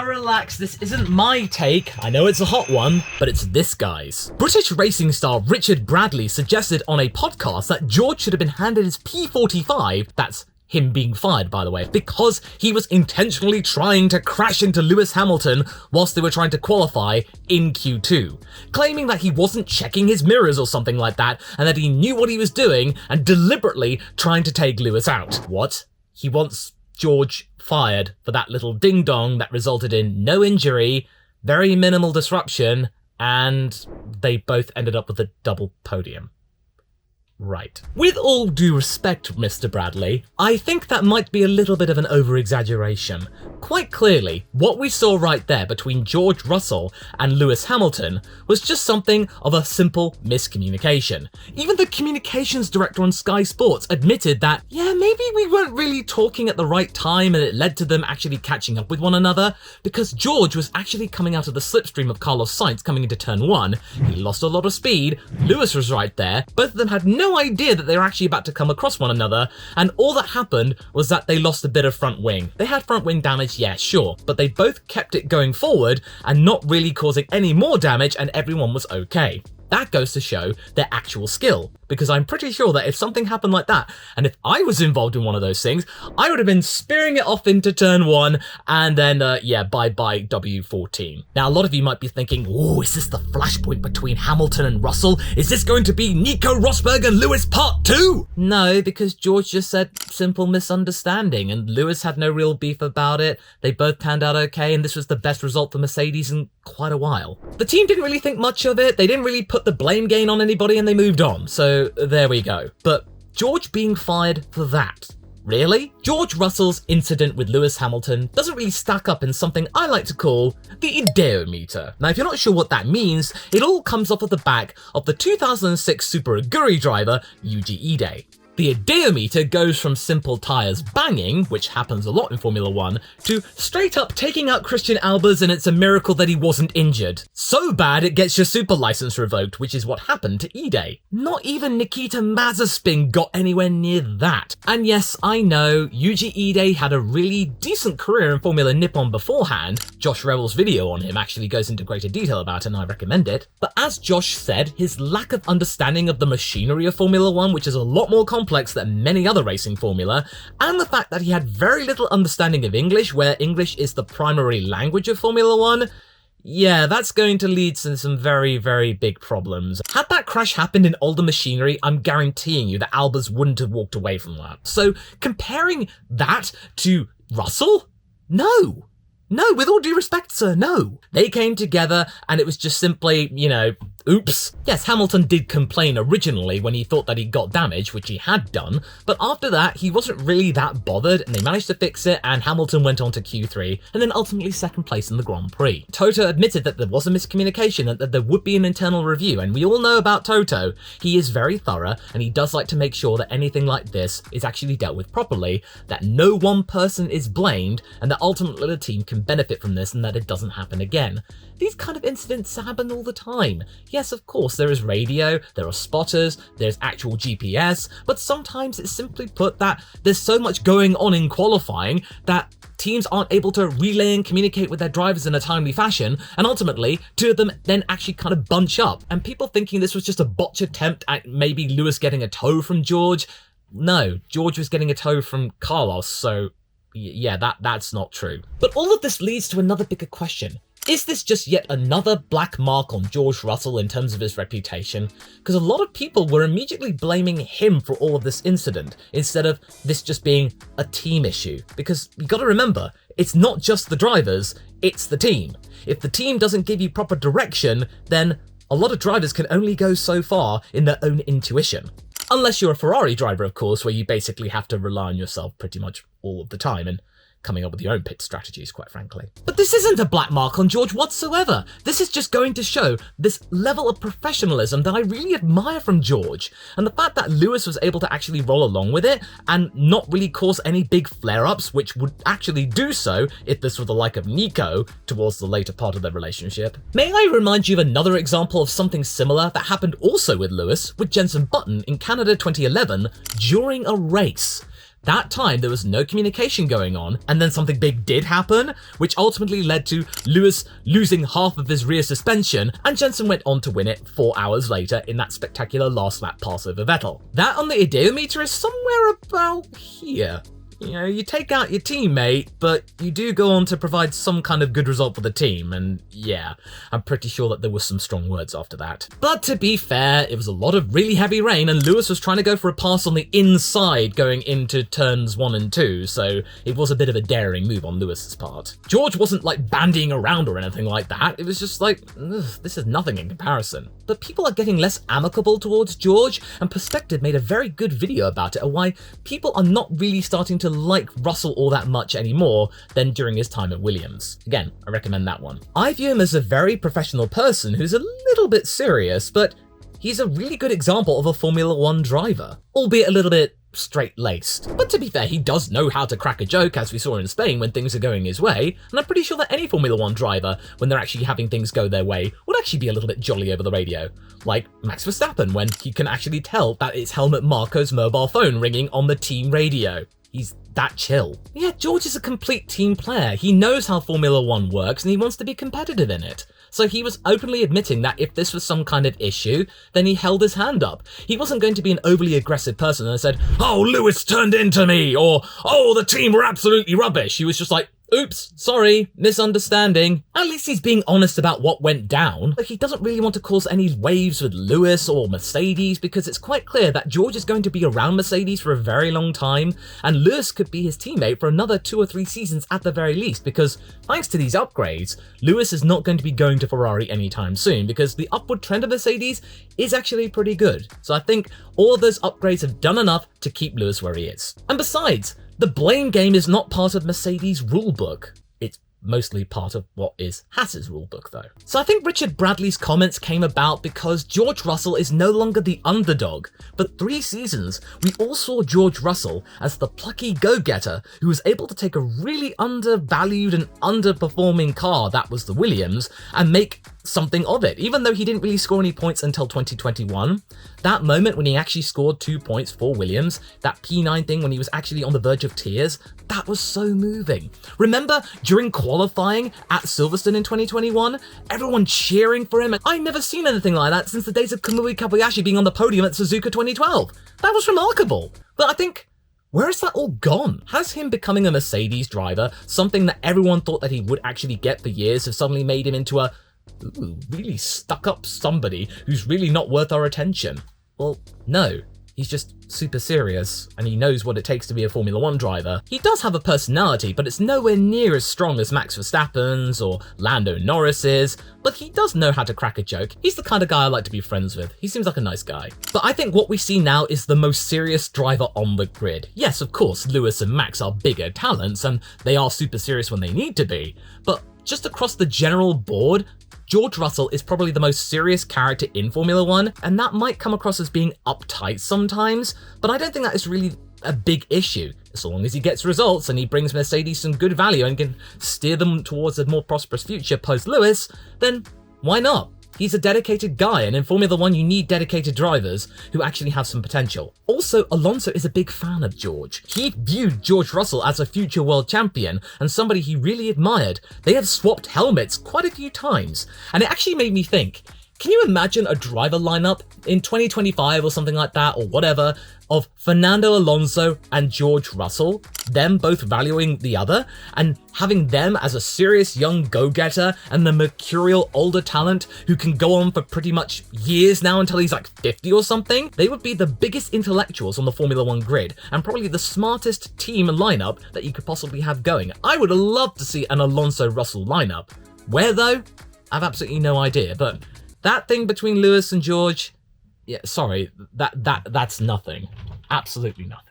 Now relax, this isn't my take. I know it's a hot one, but it's this guy's. British racing star Richard Bradley suggested on a podcast that George should have been handed his P45, that's him being fired, by the way, because he was intentionally trying to crash into Lewis Hamilton whilst they were trying to qualify in Q2, claiming that he wasn't checking his mirrors or something like that, and that he knew what he was doing and deliberately trying to take Lewis out. What? He wants George fired for that little ding-dong that resulted in no injury, very minimal disruption, and they both ended up with a double podium. Right. With all due respect, Mr. Bradley, I think that might be a little bit of an over-exaggeration. Quite clearly, what we saw right there between George Russell and Lewis Hamilton was just something of a simple miscommunication. Even the communications director on Sky Sports admitted that, yeah, maybe we weren't really talking at the right time and it led to them actually catching up with one another, because George was actually coming out of the slipstream of Carlos Sainz coming into turn 1. He lost a lot of speed, Lewis was right there, both of them had no idea that they were actually about to come across one another, and all that happened was that they lost a bit of front wing. They had front wing damage, yeah, sure, but they both kept it going forward and not really causing any more damage, and everyone was okay. That goes to show their actual skill, because I'm pretty sure that if something happened like that, and if I was involved in one of those things, I would have been spearing it off into turn 1, and then, yeah, bye-bye W14. Now, a lot of you might be thinking, oh, is this the flashpoint between Hamilton and Russell? Is this going to be Nico Rosberg and Lewis Part 2? No, because George just said simple misunderstanding, and Lewis had no real beef about it. They both panned out okay, and this was the best result for Mercedes in quite a while. The team didn't really think much of it. They didn't really put the blame game on anybody, and they moved on. So there we go. But George being fired for that, really? George Russell's incident with Lewis Hamilton doesn't really stack up in something I like to call the ideometer. Now, if you're not sure what that means, it all comes off of the back of the 2006 Super Aguri driver, Yuji Ide. The ideometer goes from simple tyres banging, which happens a lot in Formula 1, to straight up taking out Christian Albers, and it's a miracle that he wasn't injured. So bad it gets your super license revoked, which is what happened to Ide. Not even Nikita Mazepin got anywhere near that. And yes, I know, Yuji Ide had a really decent career in Formula Nippon beforehand. Josh Revell's video on him actually goes into greater detail about it, and I recommend it. But as Josh said, his lack of understanding of the machinery of Formula 1, which is a lot more complex than many other racing formula, and the fact that he had very little understanding of English, where English is the primary language of Formula 1, yeah, that's going to lead to some very, very big problems. Had that crash happened in older machinery, I'm guaranteeing you that Albers wouldn't have walked away from that. So comparing that to Russell? No. No, with all due respect, sir, no. They came together and it was just simply, you know, oops. Yes, Hamilton did complain originally when he thought that he got damage, which he had done, but after that, he wasn't really that bothered, and they managed to fix it, and Hamilton went on to Q3, and then ultimately second place in the Grand Prix. Toto admitted that there was a miscommunication and that there would be an internal review, and we all know about Toto. He is very thorough, and he does like to make sure that anything like this is actually dealt with properly, that no one person is blamed, and that ultimately the team can benefit from this and that it doesn't happen again. These kind of incidents happen all the time. Yes, of course, there is radio, there are spotters, there's actual GPS, but sometimes it's simply put that there's so much going on in qualifying that teams aren't able to relay and communicate with their drivers in a timely fashion, and ultimately, two of them then actually kind of bunch up. And people thinking this was just a botch attempt at maybe Lewis getting a tow from George. No, George was getting a tow from Carlos, so yeah, that's not true. But all of this leads to another bigger question. Is this just yet another black mark on George Russell in terms of his reputation? Because a lot of people were immediately blaming him for all of this incident, instead of this just being a team issue. Because you gotta remember, it's not just the drivers, it's the team. If the team doesn't give you proper direction, then a lot of drivers can only go so far in their own intuition. Unless you're a Ferrari driver, of course, where you basically have to rely on yourself pretty much all of the time, and coming up with your own pit strategies, quite frankly. But this isn't a black mark on George whatsoever. This is just going to show this level of professionalism that I really admire from George. And the fact that Lewis was able to actually roll along with it and not really cause any big flare-ups, which would actually do so if this were the like of Nico towards the later part of their relationship. May I remind you of another example of something similar that happened also with Lewis, with Jenson Button in Canada 2011 during a race. That time there was no communication going on, and then something big did happen, which ultimately led to Lewis losing half of his rear suspension, and Jensen went on to win it 4 hours later in that spectacular last lap pass over Vettel. That on the ideometer is somewhere about here. You know, you take out your teammate, but you do go on to provide some kind of good result for the team, and yeah, I'm pretty sure that there was some strong words after that. But to be fair, it was a lot of really heavy rain, and Lewis was trying to go for a pass on the inside going into turns 1 and 2, so it was a bit of a daring move on Lewis's part. George wasn't like bandying around or anything like that, it was just like, this is nothing in comparison. But people are getting less amicable towards George, and Perspective made a very good video about it, of why people are not really starting to like Russell all that much anymore than during his time at Williams. Again, I recommend that one. I view him as a very professional person who's a little bit serious, but he's a really good example of a Formula 1 driver, albeit a little bit straight-laced. But to be fair, he does know how to crack a joke, as we saw in Spain when things are going his way, and I'm pretty sure that any Formula 1 driver, when they're actually having things go their way, would actually be a little bit jolly over the radio. Like Max Verstappen, when he can actually tell that it's Helmut Marko's mobile phone ringing on the team radio. He's that chill. Yeah, George is a complete team player. He knows how Formula 1 works and he wants to be competitive in it. So he was openly admitting that if this was some kind of issue, then he held his hand up. He wasn't going to be an overly aggressive person and said, "Oh, Lewis turned into me," or "Oh, the team were absolutely rubbish." He was just like, "Oops, sorry, misunderstanding." At least he's being honest about what went down. But he doesn't really want to cause any waves with Lewis or Mercedes, because it's quite clear that George is going to be around Mercedes for a very long time, and Lewis could be his teammate for another 2 or 3 seasons at the very least, because thanks to these upgrades, Lewis is not going to be going to Ferrari anytime soon, because the upward trend of Mercedes is actually pretty good. So I think all of those upgrades have done enough to keep Lewis where he is. And besides, the blame game is not part of Mercedes' rulebook. It's mostly part of what is Haas's rulebook though. So I think Richard Bradley's comments came about because George Russell is no longer the underdog. For 3 seasons, we all saw George Russell as the plucky go-getter who was able to take a really undervalued and underperforming car that was the Williams and make something of it, even though he didn't really score any points until 2021. That moment when he actually scored 2 points for Williams, that P9 thing when he was actually on the verge of tears, that was so moving. Remember during qualifying at Silverstone in 2021, everyone cheering for him? I've never seen anything like that since the days of Kamui Kobayashi being on the podium at Suzuka 2012. That was remarkable. But I think, where has that all gone? Has him becoming a Mercedes driver, something that everyone thought that he would actually get for years, have suddenly made him into a really stuck up somebody who's really not worth our attention? Well, no. He's just super serious, and he knows what it takes to be a Formula 1 driver. He does have a personality, but it's nowhere near as strong as Max Verstappen's or Lando Norris's, but he does know how to crack a joke. He's the kind of guy I like to be friends with. He seems like a nice guy. But I think what we see now is the most serious driver on the grid. Yes, of course, Lewis and Max are bigger talents, and they are super serious when they need to be, but just across the general board, George Russell is probably the most serious character in Formula 1, and that might come across as being uptight sometimes, but I don't think that is really a big issue. As long as he gets results and he brings Mercedes some good value and can steer them towards a more prosperous future post-Lewis, then why not? He's a dedicated guy, and in Formula 1 you need dedicated drivers who actually have some potential. Also, Alonso is a big fan of George. He viewed George Russell as a future world champion and somebody he really admired. They have swapped helmets quite a few times, and it actually made me think, can you imagine a driver lineup in 2025 or something like that, or whatever, of Fernando Alonso and George Russell, them both valuing the other, and having them as a serious young go-getter and the mercurial older talent who can go on for pretty much years now until he's like 50 or something? They would be the biggest intellectuals on the Formula 1 grid, and probably the smartest team lineup that you could possibly have going. I would have loved to see an Alonso-Russell lineup. Where though? I have absolutely no idea, but that thing between Lewis and George, yeah, sorry, that's nothing. Absolutely nothing.